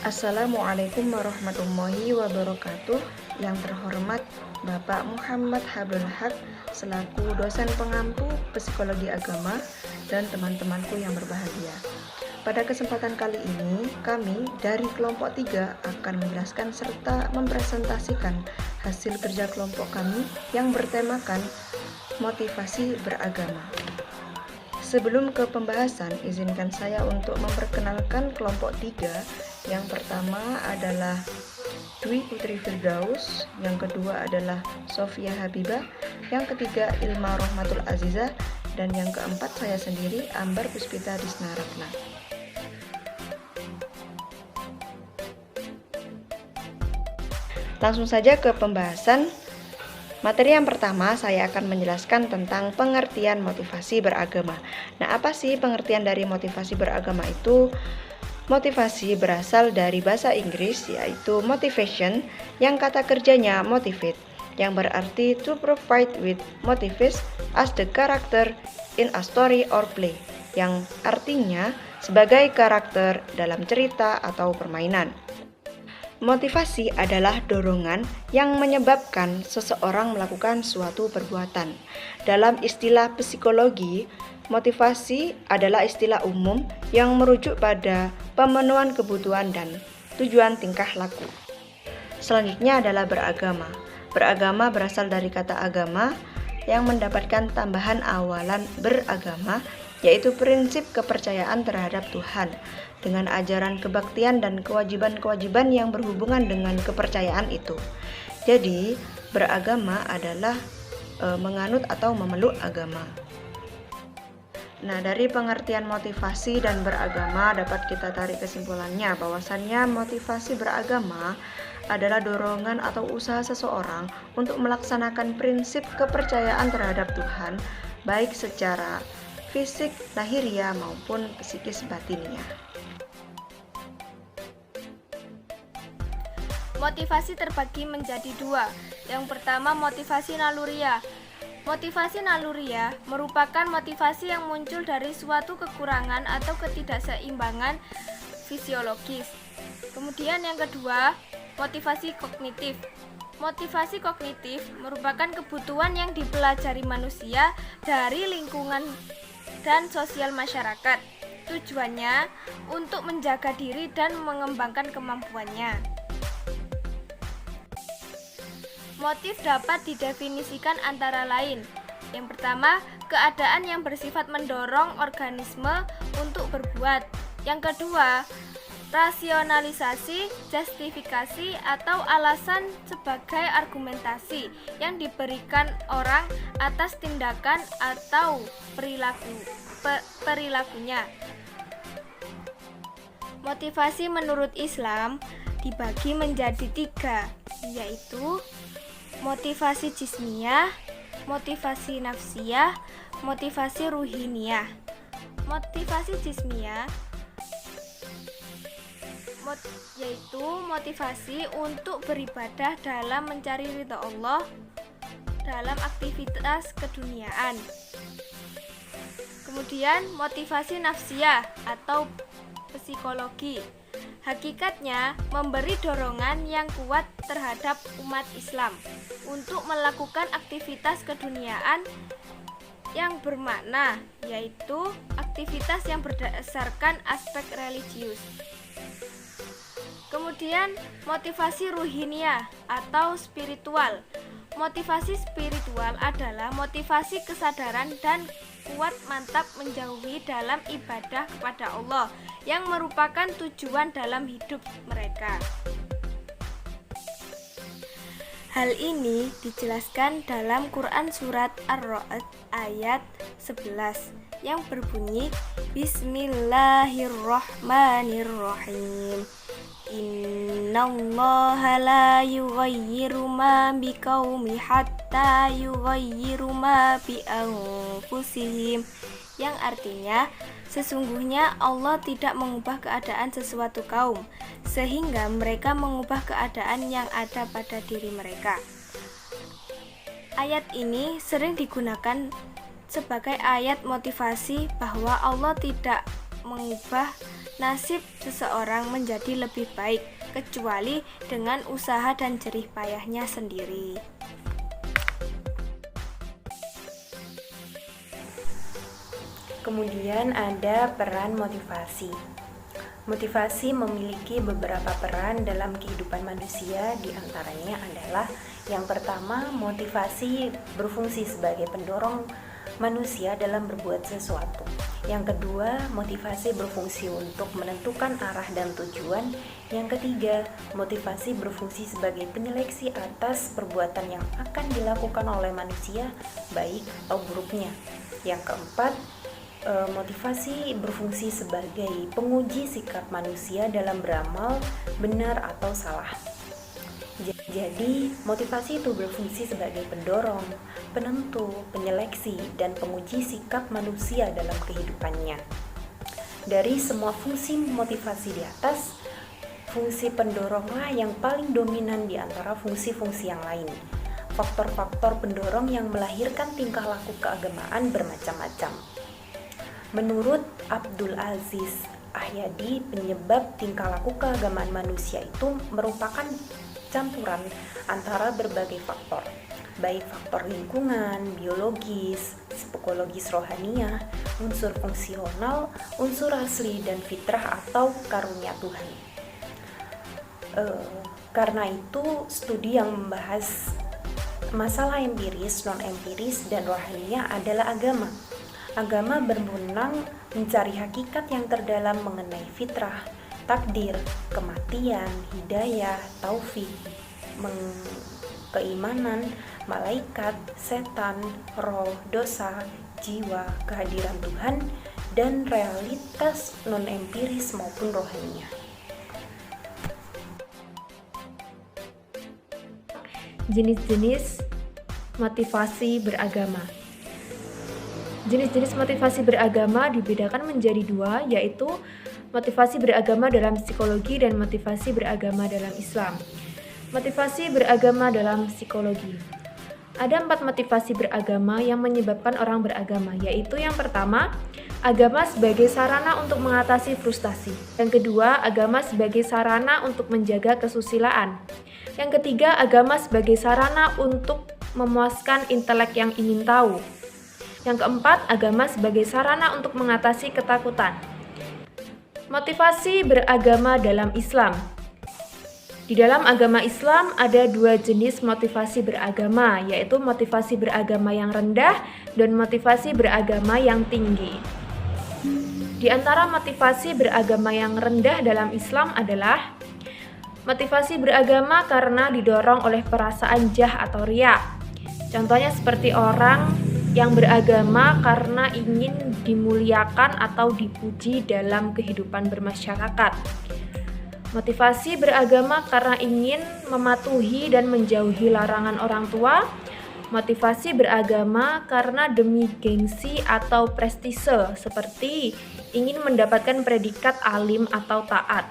Assalamualaikum warahmatullahi wabarakatuh. Yang terhormat Bapak Muhammad Habibul Haq selaku dosen pengampu psikologi agama dan teman-temanku yang berbahagia. Pada kesempatan kali ini, kami dari kelompok 3 akan menjelaskan serta mempresentasikan hasil kerja kelompok kami yang bertemakan motivasi beragama. Sebelum ke pembahasan, izinkan saya untuk memperkenalkan kelompok 3. Yang pertama adalah Dwi Putri Firdaus, yang kedua adalah Sofia Habibah, yang ketiga Ilma Rohmatul Azizah, dan yang keempat saya sendiri, Ambar Puspita Disnaratna. Langsung saja ke pembahasan. Materi yang pertama, saya akan menjelaskan tentang pengertian motivasi beragama. Nah, apa sih pengertian dari motivasi beragama itu? Motivasi berasal dari bahasa Inggris, yaitu motivation, yang kata kerjanya motivate, yang berarti to provide with motives as the character in a story or play, yang artinya sebagai karakter dalam cerita atau permainan. Motivasi adalah dorongan yang menyebabkan seseorang melakukan suatu perbuatan. Dalam istilah psikologi, motivasi adalah istilah umum yang merujuk pada pemenuhan kebutuhan dan tujuan tingkah laku. Selanjutnya adalah beragama. Beragama berasal dari kata agama yang mendapatkan tambahan awalan beragama, yaitu prinsip kepercayaan terhadap Tuhan, dengan ajaran kebaktian dan kewajiban-kewajiban yang berhubungan dengan kepercayaan itu. Jadi, beragama adalah menganut atau memeluk agama. Nah, dari pengertian motivasi dan beragama dapat kita tarik kesimpulannya bahwasannya motivasi beragama adalah dorongan atau usaha seseorang untuk melaksanakan prinsip kepercayaan terhadap Tuhan, baik secara fisik, lahiriah maupun psikis batinnya. Motivasi terbagi menjadi dua. Yang pertama, motivasi naluriah. Motivasi naluriah merupakan motivasi yang muncul dari suatu kekurangan atau ketidakseimbangan fisiologis. Kemudian yang kedua, motivasi kognitif. Motivasi kognitif merupakan kebutuhan yang dipelajari manusia dari lingkungan dan sosial masyarakat. Tujuannya untuk menjaga diri dan mengembangkan kemampuannya. Motif dapat didefinisikan antara lain. Yang pertama, keadaan yang bersifat mendorong organisme untuk berbuat. Yang kedua, rasionalisasi, justifikasi atau alasan sebagai argumentasi yang diberikan orang atas tindakan atau perilakunya. Motivasi menurut Islam dibagi menjadi 3, yaitu motivasi jismiyah, motivasi nafsiyah, motivasi ruhiniyah. Motivasi jismiyah yaitu motivasi untuk beribadah dalam mencari ridha Allah dalam aktivitas keduniaan. Kemudian motivasi nafsiyah atau psikologi, hakikatnya memberi dorongan yang kuat terhadap umat Islam untuk melakukan aktivitas keduniaan yang bermakna, yaitu aktivitas yang berdasarkan aspek religius. Kemudian motivasi ruhiniyah atau spiritual. Motivasi spiritual adalah motivasi kesadaran dan kuat mantap menjauhi dalam ibadah kepada Allah yang merupakan tujuan dalam hidup mereka. Hal ini dijelaskan dalam Quran surat Ar-Ra'd ayat 11 yang berbunyi Bismillahirrahmanirrahim. Innallaha la yughayyiru ma biqaumin hatta yughayyiru ma bi anfusihim, yang artinya sesungguhnya Allah tidak mengubah keadaan sesuatu kaum sehingga mereka mengubah keadaan yang ada pada diri mereka. Ayat ini sering digunakan sebagai ayat motivasi bahwa Allah tidak mengubah nasib seseorang menjadi lebih baik, kecuali dengan usaha dan jerih payahnya sendiri. Kemudian ada peran motivasi. Motivasi memiliki beberapa peran dalam kehidupan manusia, di antaranya adalah yang pertama, motivasi berfungsi sebagai pendorong manusia dalam berbuat sesuatu. Yang kedua, motivasi berfungsi untuk menentukan arah dan tujuan. Yang ketiga, motivasi berfungsi sebagai penyeleksi atas perbuatan yang akan dilakukan oleh manusia, baik atau buruknya. Yang keempat, motivasi berfungsi sebagai penguji sikap manusia dalam beramal, benar atau salah. Jadi, motivasi itu berfungsi sebagai pendorong, penentu, penyeleksi, dan penguji sikap manusia dalam kehidupannya. Dari semua fungsi motivasi di atas, fungsi pendoronglah yang paling dominan di antara fungsi-fungsi yang lain. Faktor-faktor pendorong yang melahirkan tingkah laku keagamaan bermacam-macam. Menurut Abdul Aziz Ahyadi, penyebab tingkah laku keagamaan manusia itu merupakan campuran antara berbagai faktor, baik faktor lingkungan, biologis, psikologis, rohaniah, unsur fungsional, unsur asli, dan fitrah atau karunia Tuhan. Karena itu, studi yang membahas masalah empiris, non-empiris, dan rohaniah adalah agama. Agama berwenang mencari hakikat yang terdalam mengenai fitrah, takdir, kematian, hidayah, taufik, keimanan, malaikat, setan, roh, dosa, jiwa, kehadiran Tuhan, dan realitas non-empiris maupun rohaniah. Jenis-jenis motivasi beragama. Jenis-jenis motivasi beragama dibedakan menjadi dua, yaitu motivasi beragama dalam psikologi dan motivasi beragama dalam Islam. Motivasi beragama dalam psikologi. Ada 4 motivasi beragama yang menyebabkan orang beragama, yaitu yang pertama, agama sebagai sarana untuk mengatasi frustasi. Yang kedua, agama sebagai sarana untuk menjaga kesusilaan. Yang ketiga, agama sebagai sarana untuk memuaskan intelek yang ingin tahu. Yang keempat, agama sebagai sarana untuk mengatasi ketakutan. Motivasi beragama dalam Islam. Di dalam agama Islam ada 2 jenis motivasi beragama, yaitu motivasi beragama yang rendah dan motivasi beragama yang tinggi. Di antara motivasi beragama yang rendah dalam Islam adalah motivasi beragama karena didorong oleh perasaan jah atau riya. Contohnya seperti orang yang beragama karena ingin dimuliakan atau dipuji dalam kehidupan bermasyarakat. Motivasi beragama karena ingin mematuhi dan menjauhi larangan orang tua. Motivasi beragama karena demi gengsi atau prestise, seperti ingin mendapatkan predikat alim atau taat.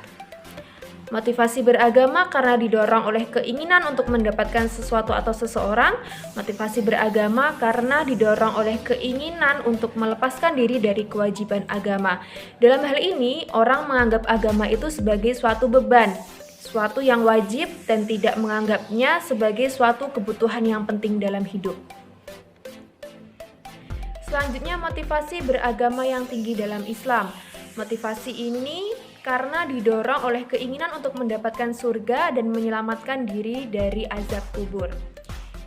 Motivasi beragama karena didorong oleh keinginan untuk mendapatkan sesuatu atau seseorang. Motivasi beragama karena didorong oleh keinginan untuk melepaskan diri dari kewajiban agama. Dalam hal ini, orang menganggap agama itu sebagai suatu beban, suatu yang wajib, dan tidak menganggapnya sebagai suatu kebutuhan yang penting dalam hidup. Selanjutnya, motivasi beragama yang tinggi dalam Islam. Motivasi ini karena didorong oleh keinginan untuk mendapatkan surga dan menyelamatkan diri dari azab kubur.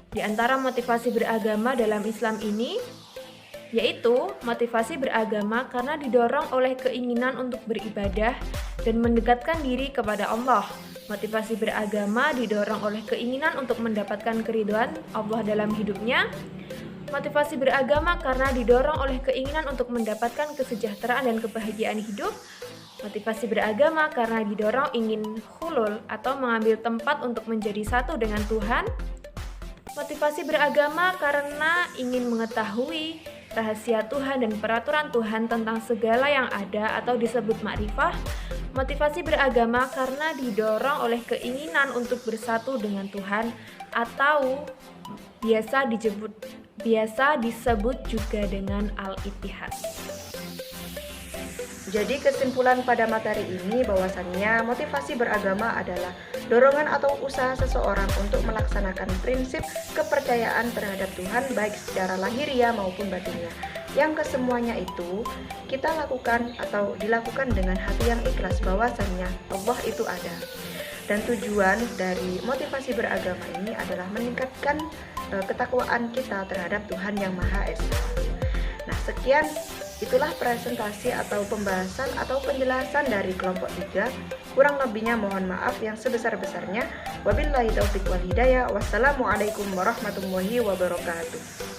Di antara motivasi beragama dalam Islam ini, yaitu motivasi beragama karena didorong oleh keinginan untuk beribadah dan mendekatkan diri kepada Allah. Motivasi beragama didorong oleh keinginan untuk mendapatkan keridhaan Allah dalam hidupnya. Motivasi beragama karena didorong oleh keinginan untuk mendapatkan kesejahteraan dan kebahagiaan hidup. Motivasi beragama karena didorong ingin hulul atau mengambil tempat untuk menjadi satu dengan Tuhan. Motivasi beragama karena ingin mengetahui rahasia Tuhan dan peraturan Tuhan tentang segala yang ada atau disebut makrifah. Motivasi beragama karena didorong oleh keinginan untuk bersatu dengan Tuhan atau biasa disebut juga dengan al-ittihad. Jadi kesimpulan pada materi ini bahwasannya motivasi beragama adalah dorongan atau usaha seseorang untuk melaksanakan prinsip kepercayaan terhadap Tuhan baik secara lahiriah maupun batinnya. Yang kesemuanya itu kita lakukan atau dilakukan dengan hati yang ikhlas bahwasannya Allah itu ada. Dan tujuan dari motivasi beragama ini adalah meningkatkan ketakwaan kita terhadap Tuhan yang Maha Esa. Nah, sekian itulah presentasi atau pembahasan atau penjelasan dari kelompok 3. Kurang lebihnya mohon maaf yang sebesar-besarnya. Wabillahi taufiq wal hidayah. Wassalamualaikum warahmatullahi wabarakatuh.